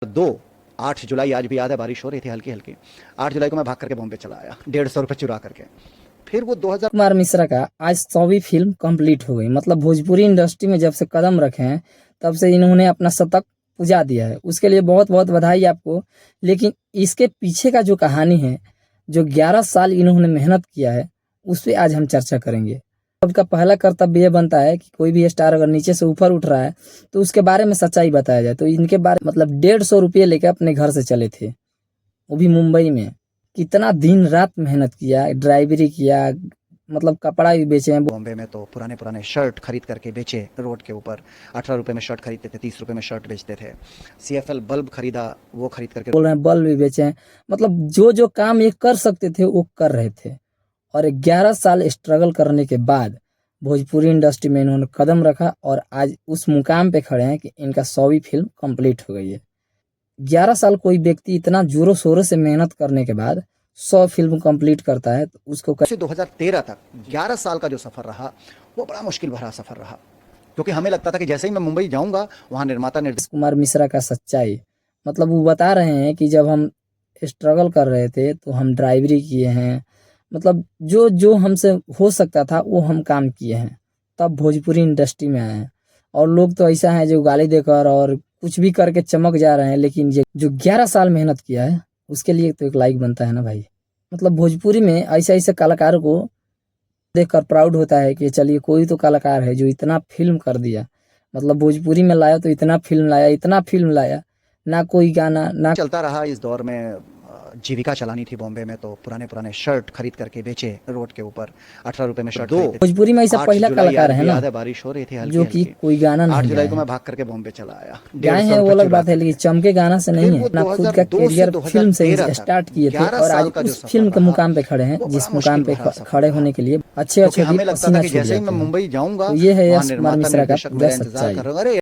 दो 8 जुलाई आज भी याद है, बारिश हो रही थी हल्की हल्की। 8 जुलाई को मैं भाग करके बॉम्बे चला आया 150 रुपये चुरा करके। फिर वो 2000 कुमार मिश्रा का आज 100वीं फिल्म कंप्लीट हो गई। मतलब भोजपुरी इंडस्ट्री में जब से कदम रखे हैं तब से इन्होंने अपना शतक पुजा दिया है। उसके लिए बहुत बहुत बधाई आपको। लेकिन इसके पीछे का जो कहानी है, जो 11 साल इन्होंने मेहनत किया है, उस पे आज हम चर्चा करेंगे। सबका पहला कर्तव्य यह बनता है कि कोई भी स्टार अगर नीचे से ऊपर उठ रहा है तो उसके बारे में सच्चाई बताया जाए। तो इनके बारे मतलब 150 रुपये लेकर अपने घर से चले थे, वो भी मुंबई में। कितना दिन रात मेहनत किया, ड्राइवरी किया, मतलब कपड़ा भी बेचे हैं। बॉम्बे में तो पुराने पुराने शर्ट खरीद करके बेचे रोड के ऊपर। 18 रुपये में शर्ट खरीदते थे, 30 रुपये में शर्ट बेचते थे। CFL बल्ब खरीदा, वो खरीद करके बोल रहे हैं बल्ब भी बेचे हैं। मतलब जो जो काम ये कर सकते थे वो कर रहे थे। और 11 साल स्ट्रगल करने के बाद भोजपुरी इंडस्ट्री में इन्होंने कदम रखा और आज उस मुकाम पे खड़े हैं कि इनका 100वीं फिल्म कंप्लीट हो गई है। 11 साल कोई व्यक्ति इतना जोरों शोरों से मेहनत करने के बाद 100 फिल्म कंप्लीट करता है तो उसको से 2013 तक 11 साल का जो सफ़र रहा वो बड़ा मुश्किल भरा सफ़र रहा, क्योंकि हमें लगता था कि जैसे ही मैं मुंबई जाऊंगा वहाँ निर्माता कुमार मिश्रा का सच्चाई, मतलब वो बता रहे हैं कि जब हम स्ट्रगल कर रहे थे तो हम ड्राइवरी किए हैं। मतलब जो जो हमसे हो सकता था वो हम काम किए हैं, तब भोजपुरी इंडस्ट्री में आए हैं। और लोग तो ऐसा है जो गाली देकर और कुछ भी करके चमक जा रहे हैं, लेकिन ये जो 11 साल मेहनत किया है उसके लिए तो एक लाइक बनता है ना भाई। मतलब भोजपुरी में ऐसे ऐसे कलाकारों को देखकर प्राउड होता है कि चलिए कोई तो कलाकार है जो इतना फिल्म कर दिया। मतलब भोजपुरी में लाया तो इतना फिल्म लाया, इतना फिल्म लाया, ना कोई गाना ना चलता रहा। इस दौर में जीविका चलानी थी बॉम्बे में, तो पुराने पुराने शर्ट खरीद करके बेचे रोड के ऊपर। 18 रुपये में शर्ट खरीदते थे। भोजपुरी में ऐसा 8 पहला जुलाई कलाकार आज है भी ना याद है, बारिश हो रही थी हल्की जो कि हल्की। कोई गाना 8 नहीं जुलाई को गाए मैं हैं। भाग करके बॉम्बे चला आया गाए 150 हैं वो रुपये अलग चुरा बात है, करके। लेकिन चमके गाना से फिर नहीं वो है। अपना खुद का 2002 से करियर फिल्म से 2013 ही तक स्टार्ट किए थे 11 और आज साल का जो उस सफ़र फिल्म के रहा मुकाम पे खड़े हैं, वो जिस बड़ा मुकाम मुश्किल पे भरा सफ़र खड़े रहा, होने के लिए अच्छे क्योंकि अच्छे भी हमें लगता था पसीना कि छूट जैसे ही जाते मैं हैं। मुंबई जाऊंगा तो ये है वहाँ यश कुमार निर्माता मिश्रा का निर्देशक पूरा मेरा इंतजार सच्चाई। कर रहे होगा। अरे